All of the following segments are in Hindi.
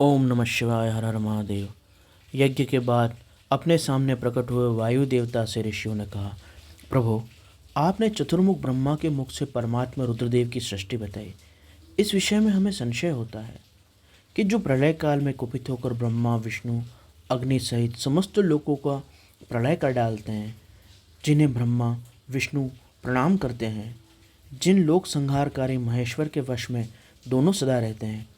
ओम नमः शिवाय। हर हर महादेव। यज्ञ के बाद अपने सामने प्रकट हुए वायु देवता से ऋषियों ने कहा, प्रभु, आपने चतुर्मुख ब्रह्मा के मुख से परमात्मा रुद्रदेव की सृष्टि बताई। इस विषय में हमें संशय होता है कि जो प्रलय काल में कुपित होकर ब्रह्मा विष्णु अग्नि सहित समस्त लोकों का प्रलय कर डालते हैं, जिन्हें ब्रह्मा विष्णु प्रणाम करते हैं, जिन लोक संहारकारी महेश्वर के वश में दोनों सदा रहते हैं,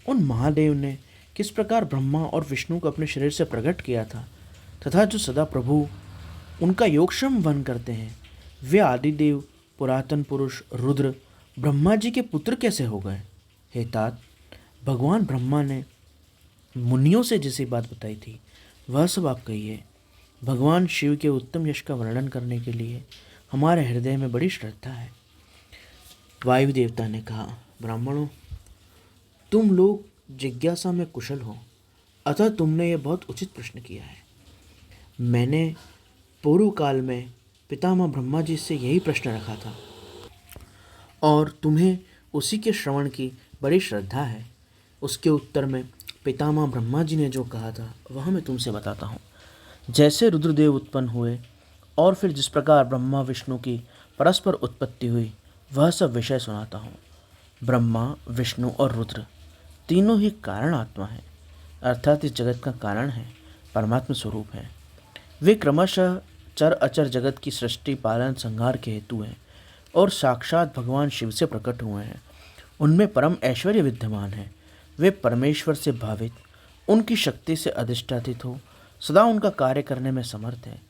उन महादेव ने किस प्रकार ब्रह्मा और विष्णु को अपने शरीर से प्रकट किया था, तथा जो सदा प्रभु उनका योगक्षम वन करते हैं, वे आदिदेव पुरातन पुरुष रुद्र ब्रह्मा जी के पुत्र कैसे हो गए। हे तात, भगवान ब्रह्मा ने मुनियों से जिसे बात बताई थी वह सब आप कहिए। भगवान शिव के उत्तम यश का वर्णन करने के लिए हमारे हृदय में बड़ी श्रद्धा है। वायु देवता ने कहा, ब्राह्मणों, तुम लोग जिज्ञासा में कुशल हो, अतः तुमने यह बहुत उचित प्रश्न किया है। मैंने पूर्व काल में पितामह ब्रह्मा जी से यही प्रश्न रखा था और तुम्हें उसी के श्रवण की बड़ी श्रद्धा है। उसके उत्तर में पितामह ब्रह्मा जी ने जो कहा था वह मैं तुमसे बताता हूँ। जैसे रुद्रदेव उत्पन्न हुए और फिर जिस प्रकार ब्रह्मा विष्णु की परस्पर उत्पत्ति हुई, वह सब विषय सुनाता हूँ। ब्रह्मा विष्णु और रुद्र तीनों ही कारण आत्मा है, अर्थात इस जगत का कारण है, परमात्मा स्वरूप है। वे क्रमशः चर अचर जगत की सृष्टि पालन संहार के हेतु हैं और साक्षात भगवान शिव से प्रकट हुए हैं। उनमें परम ऐश्वर्य विद्यमान है। वे परमेश्वर से भावित, उनकी शक्ति से अधिष्ठातित हो सदा उनका कार्य करने में समर्थ है।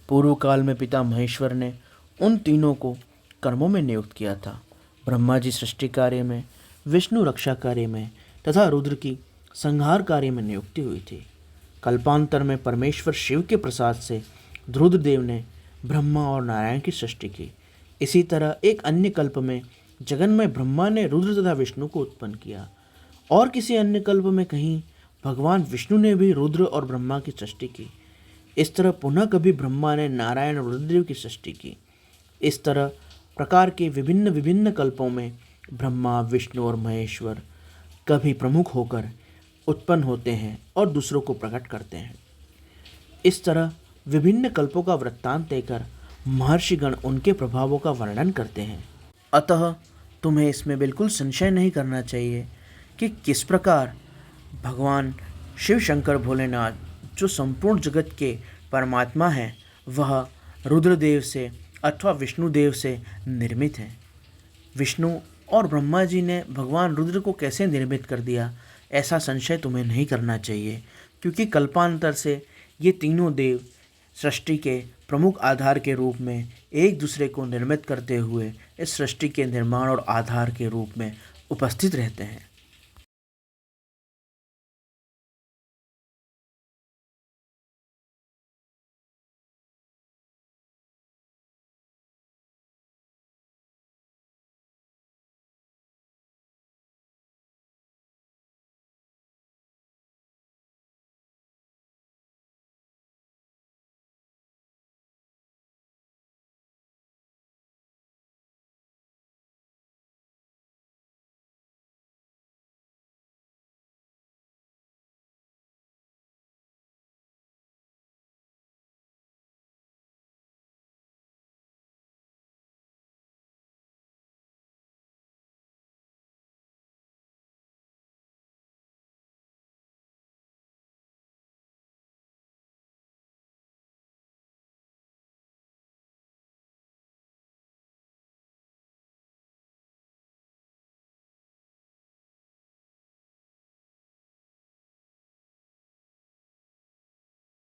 पूर्व काल में पिता महेश्वर ने उन तीनों को कर्मों में नियुक्त किया था। ब्रह्मा जी सृष्टि कार्य में, विष्णु रक्षा कार्य में तथा रुद्र की संहार कार्य में नियुक्ति हुई थी। कल्पांतर में परमेश्वर शिव के प्रसाद से रुद्रदेव ने ब्रह्मा और नारायण की सृष्टि की। इसी तरह एक अन्य कल्प में जगन्मय ब्रह्मा ने रुद्र तथा विष्णु को उत्पन्न किया और किसी अन्य कल्प में कहीं भगवान विष्णु ने भी रुद्र और ब्रह्मा की सृष्टि की। इस तरह पुनः कभी ब्रह्मा ने नारायण और रुद्रदेव की सृष्टि की। इस तरह प्रकार के विभिन्न विभिन्न कल्पों में ब्रह्मा विष्णु और महेश्वर कभी प्रमुख होकर उत्पन्न होते हैं और दूसरों को प्रकट करते हैं। इस तरह विभिन्न कल्पों का वृत्तांत देकर महर्षिगण उनके प्रभावों का वर्णन करते हैं। अतः तुम्हें इसमें बिल्कुल संशय नहीं करना चाहिए कि किस प्रकार भगवान शिव शंकर भोलेनाथ, जो संपूर्ण जगत के परमात्मा हैं, वह रुद्रदेव से अथवा विष्णुदेव से निर्मित हैं। विष्णु और ब्रह्मा जी ने भगवान रुद्र को कैसे निर्मित कर दिया, ऐसा संशय तुम्हें नहीं करना चाहिए, क्योंकि कल्पांतर से ये तीनों देव सृष्टि के प्रमुख आधार के रूप में एक दूसरे को निर्मित करते हुए इस सृष्टि के निर्माण और आधार के रूप में उपस्थित रहते हैं।